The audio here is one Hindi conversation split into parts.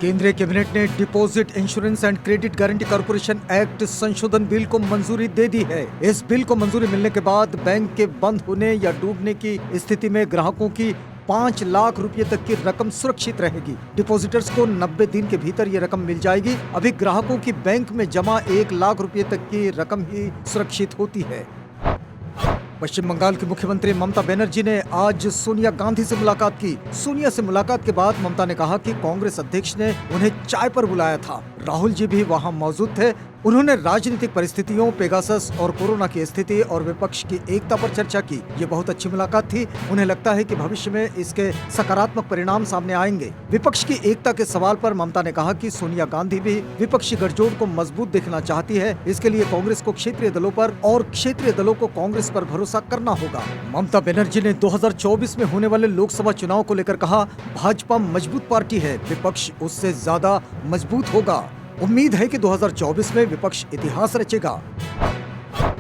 केंद्रीय कैबिनेट ने deposit insurance and credit guarantee corporation act संशोधन बिल को मंजूरी दे दी है। इस बिल को मंजूरी मिलने के बाद बैंक के बंद होने या डूबने की स्थिति में ग्राहकों की 5 लाख रुपए तक की रकम सुरक्षित रहेगी। डिपॉजिटर्स को 90 दिन के भीतर ये रकम मिल जाएगी। अभी ग्राहकों की बैंक में जमा 1 लाख रुपए तक की रकम ही सुरक्षित होती है। पश्चिम बंगाल की मुख्यमंत्री ममता बनर्जी ने आज सोनिया गांधी से मुलाकात की। सोनिया से मुलाकात के बाद ममता ने कहा कि कांग्रेस अध्यक्ष ने उन्हें चाय पर बुलाया था। राहुल जी भी वहां मौजूद थे। उन्होंने राजनीतिक परिस्थितियों, पेगासस और कोरोना की स्थिति और विपक्ष की एकता पर चर्चा की। ये बहुत अच्छी मुलाकात थी। उन्हें लगता है कि भविष्य में इसके सकारात्मक परिणाम सामने आएंगे। विपक्ष की एकता के सवाल पर ममता ने कहा कि सोनिया गांधी भी विपक्षी गठजोड़ को मजबूत देखना चाहती है। इसके लिए कांग्रेस को क्षेत्रीय दलों पर और क्षेत्रीय दलों को कांग्रेस पर भरोसा करना होगा। ममता बनर्जी ने 2024 में होने वाले लोकसभा चुनाव को लेकर कहा, भाजपा मजबूत पार्टी है, विपक्ष उससे ज्यादा मजबूत होगा। उम्मीद है कि 2024 में विपक्ष इतिहास रचेगा।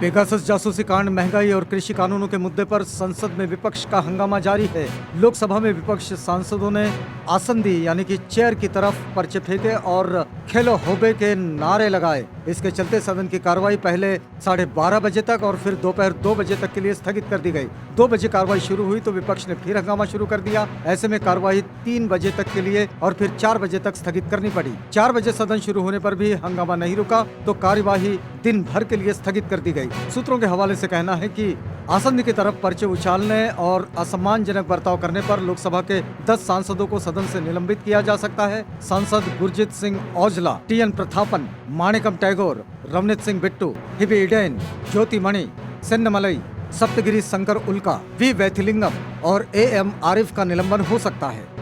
पेगासस जासूसी कांड, महंगाई और कृषि कानूनों के मुद्दे पर संसद में विपक्ष का हंगामा जारी है। लोकसभा में विपक्ष सांसदों ने आसंदी यानी कि चेयर की तरफ पर्चे फेंके और खेलो होबे के नारे लगाए। इसके चलते सदन की कार्रवाई पहले 12:30 बजे तक और फिर दोपहर 2 बजे तक के लिए स्थगित कर दी गई। 2 बजे कार्रवाई शुरू हुई तो विपक्ष ने फिर हंगामा शुरू कर दिया। ऐसे में कार्रवाई 3 बजे तक के लिए और फिर 4 बजे तक स्थगित करनी पड़ी। 4 बजे सदन शुरू होने पर भी हंगामा नहीं रुका तो कार्यवाही दिन भर के लिए स्थगित कर दी गई। सूत्रों के हवाले से कहना है कि आसंदी की तरफ पर्चे उछालने और असम्मानजनक बर्ताव करने पर लोकसभा के 10 सांसदों को सदन से निलंबित किया जा सकता है। सांसद गुरजीत सिंह औजला, टी.एन. प्रतापन, माणिकम टैगोर, रवनीत सिंह बिट्टू, हिबी इडेन, ज्योति मणि, सेन्नमलई, सप्तगिरी शंकर उल्का, वी वैथिलिंगम और A.M. आरिफ का निलंबन हो सकता है।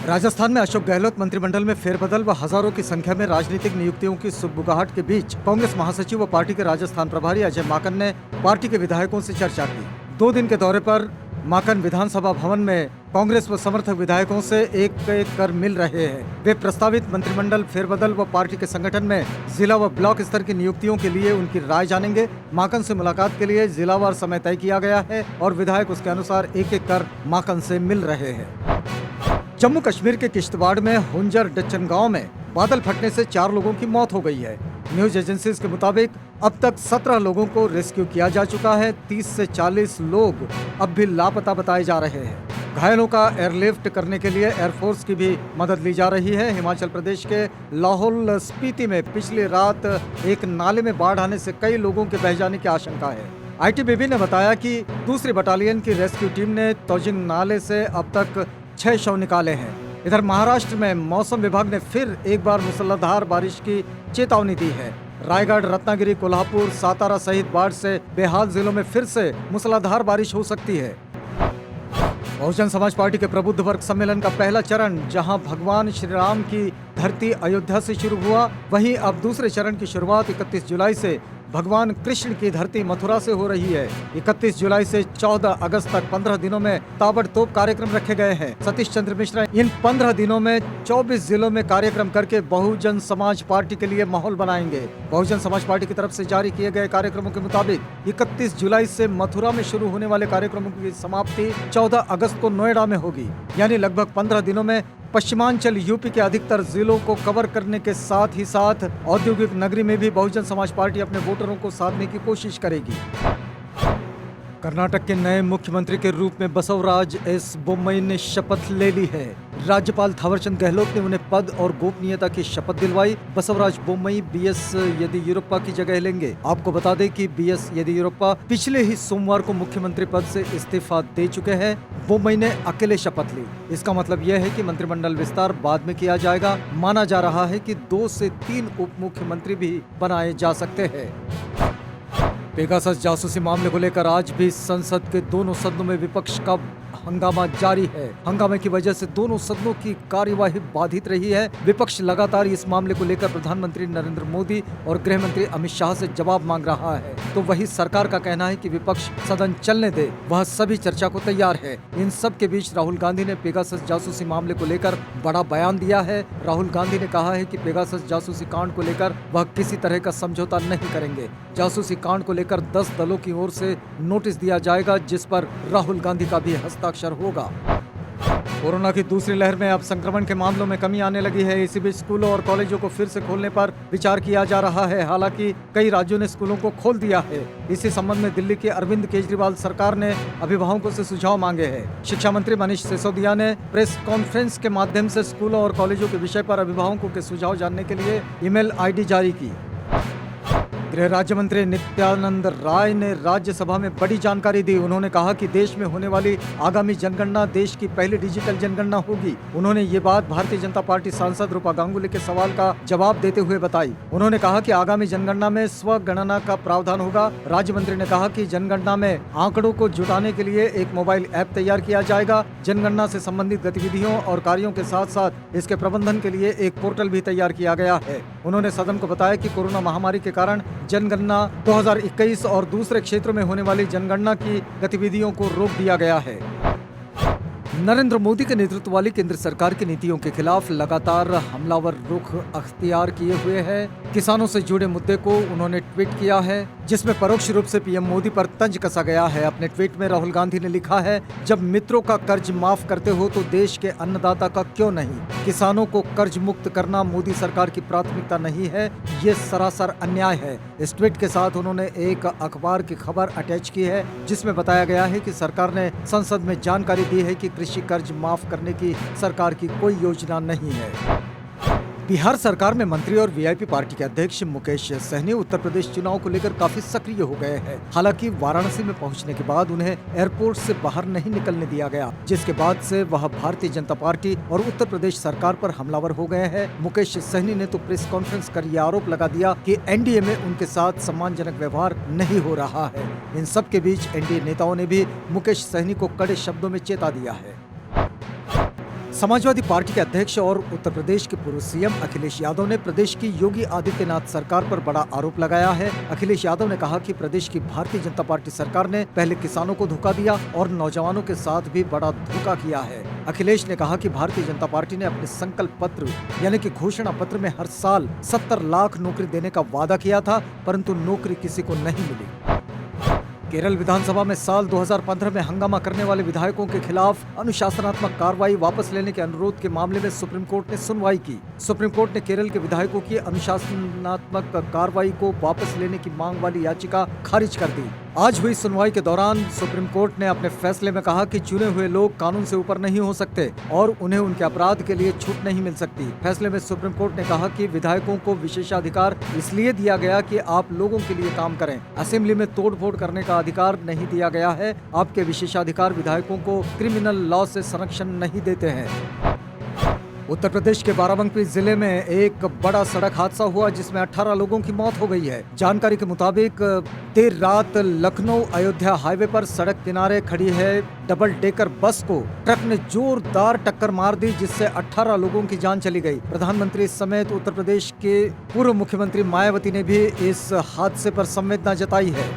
राजस्थान में अशोक गहलोत मंत्रिमंडल में फेरबदल व हजारों की संख्या में राजनीतिक नियुक्तियों की सुगबुगाहट के बीच कांग्रेस महासचिव व पार्टी के राजस्थान प्रभारी अजय माकन ने पार्टी के विधायकों से चर्चा की। 2 दिन के दौरे पर माकन विधानसभा भवन में कांग्रेस व समर्थक विधायकों से एक एक कर मिल रहे हैं। वे प्रस्तावित मंत्रिमंडल फेरबदल व पार्टी के संगठन में जिला व ब्लॉक स्तर की नियुक्तियों के लिए उनकी राय जानेंगे। माकन से मुलाकात के लिए जिलावार समय तय किया गया है और विधायक उसके अनुसार एक एक कर माकन से मिल रहे हैं। जम्मू कश्मीर के किश्तवाड़ में हुंजर डच्चन गांव में बादल फटने से 4 लोगों की मौत हो गई है। न्यूज एजेंसीज के मुताबिक अब तक 17 लोगों को रेस्क्यू किया जा चुका है। 30 से 40 लोग अब भी लापता बताए जा रहे हैं। घायलों का एयरलिफ्ट करने के लिए एयरफोर्स की भी मदद ली जा रही है। हिमाचल प्रदेश के लाहौल स्पीति में पिछली रात एक नाले में बाढ़ आने से कई लोगों के बह जाने की आशंका है। ITBP ने बताया कि दूसरी बटालियन की रेस्क्यू टीम ने तोजिंग नाले से अब तक 6 शव निकाले हैं। इधर महाराष्ट्र में मौसम विभाग ने फिर एक बार मूसलाधार बारिश की चेतावनी दी है। रायगढ़, रत्नागिरी, कोल्हापुर, सातारा सहित बाढ़ से बेहाल जिलों में फिर से मूसलाधार बारिश हो सकती है। बहुजन समाज पार्टी के प्रबुद्ध वर्ग सम्मेलन का पहला चरण जहां भगवान श्री राम की धरती अयोध्या से शुरू हुआ, वहीं अब दूसरे चरण की शुरुआत 31 जुलाई से भगवान कृष्ण की धरती मथुरा से हो रही है। 31 जुलाई से 14 अगस्त तक 15 दिनों में ताबड़तोड़ कार्यक्रम रखे गए हैं। सतीश चंद्र मिश्रा इन 15 दिनों में 24 जिलों में कार्यक्रम करके बहुजन समाज पार्टी के लिए माहौल बनाएंगे। बहुजन समाज पार्टी की तरफ से जारी किए गए कार्यक्रमों के मुताबिक 31 जुलाई से मथुरा में शुरू होने वाले कार्यक्रमों की समाप्ति 14 अगस्त को नोएडा में होगी। यानी लगभग 15 दिनों में पश्चिमांचल यूपी के अधिकतर जिलों को कवर करने के साथ ही साथ औद्योगिक नगरी में भी बहुजन समाज पार्टी अपने वोटरों को साधने की कोशिश करेगी। कर्नाटक के नए मुख्यमंत्री के रूप में बसवराज एस बोम्मई ने शपथ ले ली है। राज्यपाल थावरचंद गहलोत ने उन्हें पद और गोपनीयता की शपथ दिलवाई। बसवराज बोम्मई BS येदियुरप्पा की जगह लेंगे। आपको बता दें कि BS येदियुरप्पा पिछले ही सोमवार को मुख्यमंत्री पद से इस्तीफा दे चुके हैं। बोम्मई ने अकेले शपथ ली। इसका मतलब यह है कि मंत्रिमंडल विस्तार बाद में किया जाएगा। माना जा रहा है कि 2 से 3 उप मुख्यमंत्री भी बनाए जा सकते हैं। पेगासस जासूसी मामले को लेकर आज भी संसद के दोनों सदनों में विपक्ष का हंगामा जारी है। हंगामे की वजह से दोनों सदनों की कार्यवाही बाधित रही है। विपक्ष लगातार इस मामले को लेकर प्रधानमंत्री नरेंद्र मोदी और गृह मंत्री अमित शाह से जवाब मांग रहा है, तो वही सरकार का कहना है कि विपक्ष सदन चलने दे, वह सभी चर्चा को तैयार है। इन सब के बीच राहुल गांधी ने पेगासस जासूसी मामले को लेकर बड़ा बयान दिया है। राहुल गांधी ने कहा है कि पेगासस जासूसी कांड को लेकर वह किसी तरह का समझौता नहीं करेंगे। जासूसी कांड को लेकर 10 दलों की ओर से नोटिस दिया जाएगा, जिस पर राहुल गांधी का भी हस्ताक्षर होगा। कोरोना की दूसरी लहर में अब संक्रमण के मामलों में कमी आने लगी है। इसी बीच स्कूलों और कॉलेजों को फिर से खोलने पर विचार किया जा रहा है। हालांकि कई राज्यों ने स्कूलों को खोल दिया है। इसी संबंध में दिल्ली के अरविंद केजरीवाल सरकार ने अभिभावकों से सुझाव मांगे हैं। शिक्षा मंत्री मनीष सिसोदिया ने प्रेस कॉन्फ्रेंस के माध्यम से स्कूलों और कॉलेजों के विषय पर अभिभावकों के सुझाव जानने के लिए ईमेल आईडी जारी की। गृह राज्य मंत्री नित्यानंद राय ने राज्यसभा में बड़ी जानकारी दी। उन्होंने कहा कि देश में होने वाली आगामी जनगणना देश की पहली डिजिटल जनगणना होगी। उन्होंने ये बात भारतीय जनता पार्टी सांसद रूपा गांगुली के सवाल का जवाब देते हुए बताई। उन्होंने कहा कि आगामी जनगणना में स्वगणना का प्रावधान होगा। राज्य मंत्री ने कहा कि जनगणना में आंकड़ों को जुटाने के लिए एक मोबाइल ऐप तैयार किया जाएगा। जनगणना से संबंधित गतिविधियों और कार्यों के साथ साथ इसके प्रबंधन के लिए एक पोर्टल भी तैयार किया गया है। उन्होंने सदन को बताया कि कोरोना महामारी के कारण जनगणना 2021 और दूसरे क्षेत्रों में होने वाली जनगणना की गतिविधियों को रोक दिया गया है। नरेंद्र मोदी के नेतृत्व वाली केंद्र सरकार की नीतियों के खिलाफ लगातार हमलावर रुख अख्तियार किए हुए है। किसानों से जुड़े मुद्दे को उन्होंने ट्वीट किया है, जिसमें परोक्ष रूप से पीएम मोदी पर तंज कसा गया है। अपने ट्वीट में राहुल गांधी ने लिखा है, जब मित्रों का कर्ज माफ करते हो तो देश के अन्नदाता का क्यों नहीं। किसानों को कर्ज मुक्त करना मोदी सरकार की प्राथमिकता नहीं है, ये सरासर अन्याय है। इस ट्वीट के साथ उन्होंने एक अखबार की खबर अटैच की है, जिसमें बताया गया है कि सरकार ने संसद में जानकारी दी है कि कृषि कर्ज माफ करने की सरकार की कोई योजना नहीं है। बिहार सरकार में मंत्री और वीआईपी पार्टी के अध्यक्ष मुकेश सहनी उत्तर प्रदेश चुनाव को लेकर काफी सक्रिय हो गए हैं। हालांकि वाराणसी में पहुंचने के बाद उन्हें एयरपोर्ट से बाहर नहीं निकलने दिया गया, जिसके बाद से वह भारतीय जनता पार्टी और उत्तर प्रदेश सरकार पर हमलावर हो गए हैं। मुकेश सहनी ने तो प्रेस कॉन्फ्रेंस कर यह आरोप लगा दिया कि एनडीए में उनके साथ सम्मानजनक व्यवहार नहीं हो रहा है। इन सब के बीच एनडीए नेताओं ने भी मुकेश सहनी को कड़े शब्दों में चेता दिया है। समाजवादी पार्टी के अध्यक्ष और उत्तर प्रदेश के पूर्व सीएम अखिलेश यादव ने प्रदेश की योगी आदित्यनाथ सरकार पर बड़ा आरोप लगाया है। अखिलेश यादव ने कहा कि प्रदेश की भारतीय जनता पार्टी सरकार ने पहले किसानों को धोखा दिया और नौजवानों के साथ भी बड़ा धोखा किया है। अखिलेश ने कहा कि भारतीय जनता पार्टी ने अपने संकल्प पत्र यानी कि घोषणा पत्र में हर साल 70 लाख नौकरी देने का वादा किया था, परंतु नौकरी किसी को नहीं मिली। केरल विधानसभा में साल 2015 में हंगामा करने वाले विधायकों के खिलाफ अनुशासनात्मक कार्रवाई वापस लेने के अनुरोध के मामले में सुप्रीम कोर्ट ने सुनवाई की। सुप्रीम कोर्ट ने केरल के विधायकों की अनुशासनात्मक कार्रवाई को वापस लेने की मांग वाली याचिका खारिज कर दी। आज हुई सुनवाई के दौरान सुप्रीम कोर्ट ने अपने फैसले में कहा कि चुने हुए लोग कानून से ऊपर नहीं हो सकते और उन्हें उनके अपराध के लिए छूट नहीं मिल सकती। फैसले में सुप्रीम कोर्ट ने कहा कि विधायकों को विशेषाधिकार इसलिए दिया गया कि आप लोगों के लिए काम करें। असेंबली में तोड़फोड़ करने का अधिकार नहीं दिया गया है। आपके विशेषाधिकार विधायकों को क्रिमिनल लॉ से संरक्षण नहीं देते हैं। उत्तर प्रदेश के बाराबंकी जिले में एक बड़ा सड़क हादसा हुआ, जिसमें 18 लोगों की मौत हो गई है। जानकारी के मुताबिक देर रात लखनऊ अयोध्या हाईवे पर सड़क किनारे खड़ी है डबल डेकर बस को ट्रक ने जोरदार टक्कर मार दी, जिससे 18 लोगों की जान चली गई। प्रधानमंत्री समेत उत्तर प्रदेश के पूर्व मुख्यमंत्री मायावती ने भी इस हादसे पर संवेदना जताई है।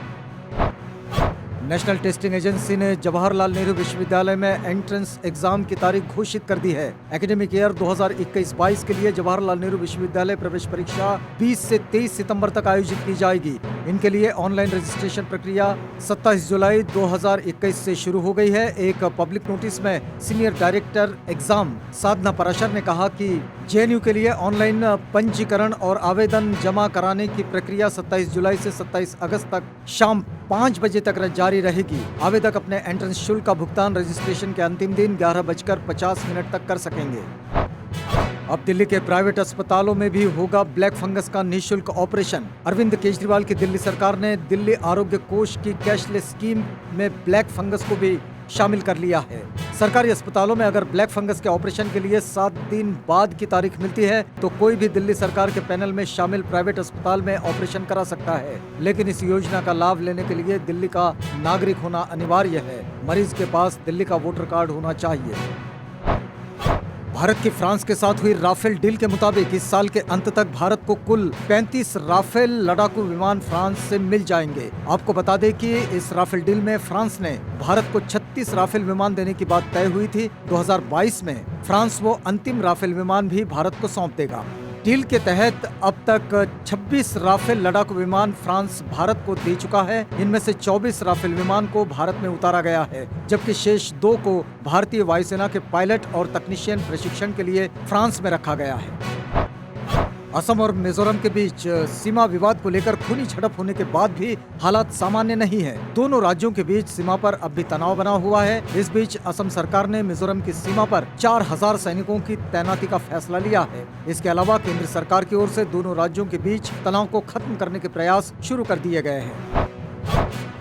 नेशनल टेस्टिंग एजेंसी ने जवाहरलाल नेहरू विश्वविद्यालय में एंट्रेंस एग्जाम की तारीख घोषित कर दी है। एकेडमिक ईयर 2021-22 के लिए जवाहरलाल नेहरू विश्वविद्यालय प्रवेश परीक्षा 20 से 23 सितंबर तक आयोजित की जाएगी। इनके लिए ऑनलाइन रजिस्ट्रेशन प्रक्रिया 27 जुलाई 2021 से शुरू हो गई है। एक पब्लिक नोटिस में सीनियर डायरेक्टर एग्जाम साधना पराशर ने कहा कि जेएनयू के लिए ऑनलाइन पंजीकरण और आवेदन जमा कराने की प्रक्रिया 27 जुलाई से 27 अगस्त तक शाम 5 बजे तक जारी रहेगी। आवेदक अपने एंट्रेंस शुल्क का भुगतान रजिस्ट्रेशन के अंतिम दिन 11:50 तक कर सकेंगे। अब दिल्ली के प्राइवेट अस्पतालों में भी होगा ब्लैक फंगस का निःशुल्क ऑपरेशन। अरविंद केजरीवाल की दिल्ली सरकार ने दिल्ली आरोग्य कोष की कैशलेस स्कीम में ब्लैक फंगस को भी शामिल कर लिया है। सरकारी अस्पतालों में अगर ब्लैक फंगस के ऑपरेशन के लिए 7 दिन बाद की तारीख मिलती है तो कोई भी दिल्ली सरकार के पैनल में शामिल प्राइवेट अस्पताल में ऑपरेशन करा सकता है। लेकिन इस योजना का लाभ लेने के लिए दिल्ली का नागरिक होना अनिवार्य है। मरीज के पास दिल्ली का वोटर कार्ड होना चाहिए। भारत की फ्रांस के साथ हुई राफेल डील के मुताबिक इस साल के अंत तक भारत को कुल 35 राफेल लड़ाकू विमान फ्रांस से मिल जाएंगे। आपको बता दें कि इस राफेल डील में फ्रांस ने भारत को 36 राफेल विमान देने की बात तय हुई थी। 2022 में फ्रांस वो अंतिम राफेल विमान भी भारत को सौंप देगा। डील के तहत अब तक 26 राफेल लड़ाकू विमान फ्रांस भारत को दे चुका है। इनमें से 24 राफेल विमान को भारत में उतारा गया है, जबकि शेष 2 को भारतीय वायुसेना के पायलट और तकनीशियन प्रशिक्षण के लिए फ्रांस में रखा गया है। असम और मिजोरम के बीच सीमा विवाद को लेकर खूनी झड़प होने के बाद भी हालात सामान्य नहीं है। दोनों राज्यों के बीच सीमा पर अब भी तनाव बना हुआ है। इस बीच असम सरकार ने मिजोरम की सीमा पर 4000 सैनिकों की तैनाती का फैसला लिया है। इसके अलावा केंद्र सरकार की ओर से दोनों राज्यों के बीच तनाव को खत्म करने के प्रयास शुरू कर दिए गए हैं।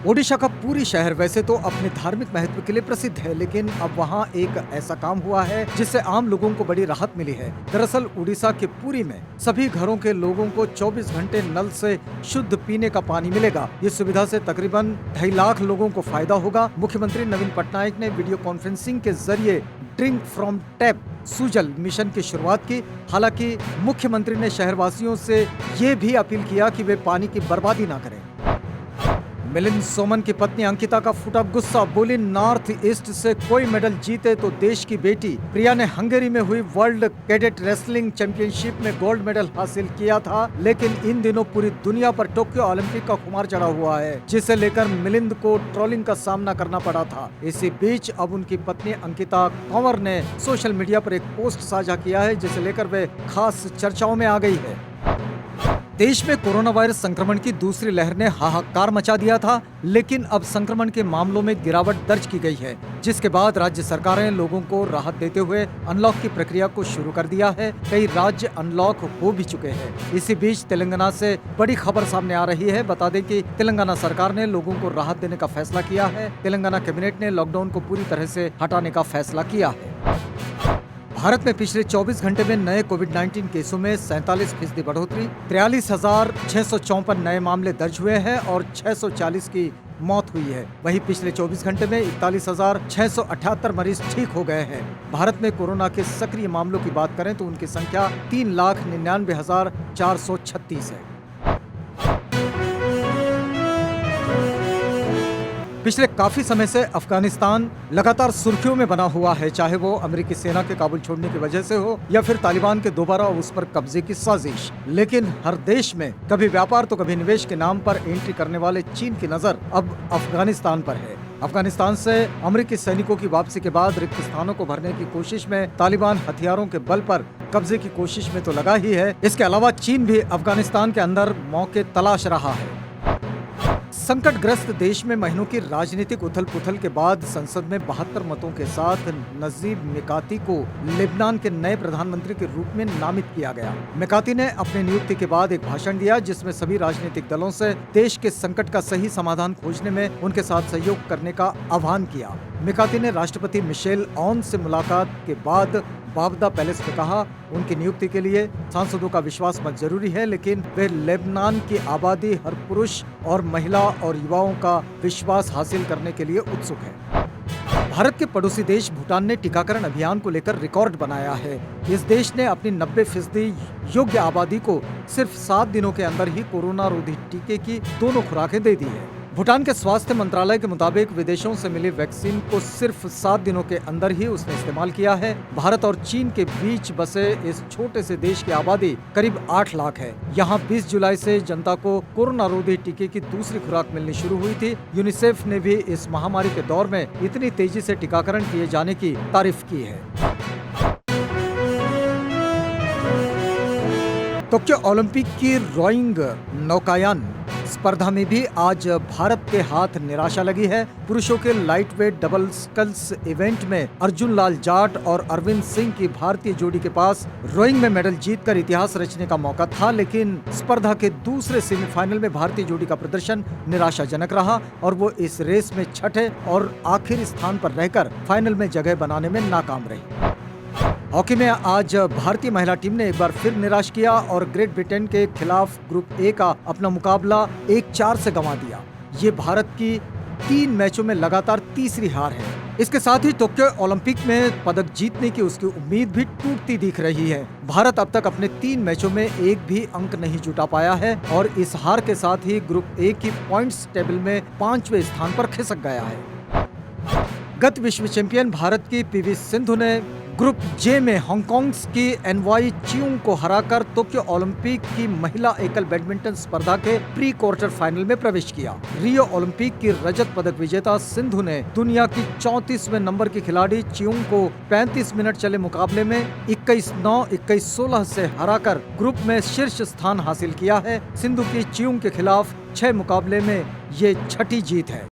ओडिशा का पूरी शहर वैसे तो अपने धार्मिक महत्व के लिए प्रसिद्ध है, लेकिन अब वहां एक ऐसा काम हुआ है जिससे आम लोगों को बड़ी राहत मिली है। दरअसल उड़ीसा के पुरी में सभी घरों के लोगों को 24 घंटे नल से शुद्ध पीने का पानी मिलेगा। इस सुविधा से तकरीबन 2.5 लाख लोगों को फायदा होगा। मुख्यमंत्री नवीन पटनायक ने वीडियो कॉन्फ्रेंसिंग के जरिए drink from tap Sujal mission की शुरुआत की। हालांकि मुख्यमंत्री ने शहरवासियों से ये भी अपील किया कि वे पानी की बर्बादी न करें। मिलिंद सोमन की पत्नी अंकिता का फूटा गुस्सा, बोली नॉर्थ ईस्ट से कोई मेडल जीते तो देश की बेटी। प्रिया ने हंगरी में हुई वर्ल्ड कैडेट रेसलिंग चैंपियनशिप में गोल्ड मेडल हासिल किया था, लेकिन इन दिनों पूरी दुनिया पर टोक्यो ओलंपिक का खुमार चढ़ा हुआ है, जिसे लेकर मिलिंद को ट्रोलिंग का सामना करना पड़ा था। इसी बीच अब उनकी पत्नी अंकिता कंवर ने सोशल मीडिया पर एक पोस्ट साझा किया है, जिसे लेकर वे खास चर्चाओं में आ गई है। देश में कोरोना वायरस संक्रमण की दूसरी लहर ने हाहाकार मचा दिया था, लेकिन अब संक्रमण के मामलों में गिरावट दर्ज की गई है, जिसके बाद राज्य सरकारें लोगों को राहत देते हुए अनलॉक की प्रक्रिया को शुरू कर दिया है। कई राज्य अनलॉक हो भी चुके हैं। इसी बीच तेलंगाना से बड़ी खबर सामने आ रही है। बता दें कि तेलंगाना सरकार ने लोगों को राहत देने का फैसला किया है। तेलंगाना कैबिनेट ने लॉकडाउन को पूरी तरह से हटाने का फैसला किया है। भारत में पिछले 24 घंटे में नए कोविड-19 केसों में 47% बढ़ोतरी, 43,654 नए मामले दर्ज हुए हैं और 640 की मौत हुई है। वहीं पिछले 24 घंटे में 41,678 मरीज ठीक हो गए हैं। भारत में कोरोना के सक्रिय मामलों की बात करें तो उनकी संख्या 3,99,436 है। पिछले काफी समय से अफगानिस्तान लगातार सुर्खियों में बना हुआ है, चाहे वो अमेरिकी सेना के काबुल छोड़ने की वजह से हो या फिर तालिबान के दोबारा उस पर कब्जे की साजिश। लेकिन हर देश में कभी व्यापार तो कभी निवेश के नाम पर एंट्री करने वाले चीन की नजर अब अफगानिस्तान पर है। अफगानिस्तान से अमेरिकी सैनिकों की वापसी के बाद रिक्त स्थानों को भरने की कोशिश में तालिबान हथियारों के बल पर कब्जे की कोशिश में तो लगा ही है। इसके अलावा चीन भी अफगानिस्तान के अंदर मौके तलाश रहा है। संकटग्रस्त देश में महीनों की राजनीतिक उथल पुथल के बाद संसद में 72 मतों के साथ नजीब मिकाती को लेबनान के नए प्रधानमंत्री के रूप में नामित किया गया। मिकाती ने अपनी नियुक्ति के बाद एक भाषण दिया, जिसमें सभी राजनीतिक दलों से देश के संकट का सही समाधान खोजने में उनके साथ सहयोग करने का आह्वान किया। मिकाती ने राष्ट्रपति मिशेल ऑन से मुलाकात के बाद बाबदा पैलेस में कहा, उनकी नियुक्ति के लिए सांसदों का विश्वास मत जरूरी है, लेकिन वे लेबनान की आबादी, हर पुरुष और महिला और युवाओं का विश्वास हासिल करने के लिए उत्सुक है। भारत के पड़ोसी देश भूटान ने टीकाकरण अभियान को लेकर रिकॉर्ड बनाया है। इस देश ने अपनी 90% योग्य आबादी को सिर्फ 7 दिनों के अंदर ही कोरोना रोधी टीके की दोनों खुराकें दे दी है। भूटान के स्वास्थ्य मंत्रालय के मुताबिक विदेशों से मिली वैक्सीन को सिर्फ 7 दिनों के अंदर ही उसने इस्तेमाल किया है। भारत और चीन के बीच बसे इस छोटे से देश की आबादी करीब 8 लाख है। यहाँ 20 जुलाई से जनता को कोरोना रोधी टीके की दूसरी खुराक मिलनी शुरू हुई थी। यूनिसेफ ने भी इस महामारी के दौर में इतनी तेजी से टीकाकरण किए जाने की तारीफ की है। टोक्यो ओलंपिक की रोइंग नौकायन स्पर्धा में भी आज भारत के हाथ निराशा लगी है। पुरुषों के light weight double sculls event में अर्जुन लाल जाट और अरविंद सिंह की भारतीय जोड़ी के पास रोइंग में मेडल जीतकर इतिहास रचने का मौका था, लेकिन स्पर्धा के दूसरे सेमीफाइनल में भारतीय जोड़ी का प्रदर्शन निराशाजनक रहा और वो इस रेस में छठे और आखिरी स्थान पर रहकर फाइनल में जगह बनाने में नाकाम रही। हॉकी में आज भारतीय महिला टीम ने एक बार फिर निराश किया और ग्रेट ब्रिटेन के खिलाफ ग्रुप ए का अपना मुकाबला 1-4 से गंवा दिया। ये भारत की 3 मैचों में लगातार तीसरी हार है। इसके साथ ही टोक्यो ओलंपिक में पदक जीतने की उसकी उम्मीद भी टूटती दिख रही है। भारत अब तक अपने 3 मैचों में एक भी अंक नहीं जुटा पाया है और इस हार के साथ ही ग्रुप ए की पॉइंट्स टेबल में 5वें स्थान पर खिसक गया है। गत विश्व चैंपियन भारत की पीवी सिंधु ने ग्रुप जे में हांगकांग की एनवाई चियोंग को हराकर टोक्यो ओलंपिक की महिला एकल बैडमिंटन स्पर्धा के प्री क्वार्टर फाइनल में प्रवेश किया। रियो ओलंपिक की रजत पदक विजेता सिंधु ने दुनिया की 34वें नंबर की खिलाड़ी चियोंग को 35 मिनट चले मुकाबले में 21-9, 21-16 से हराकर ग्रुप में शीर्ष स्थान हासिल किया है। सिंधु की चियोंग के खिलाफ 6 मुकाबले में ये छठी जीत है।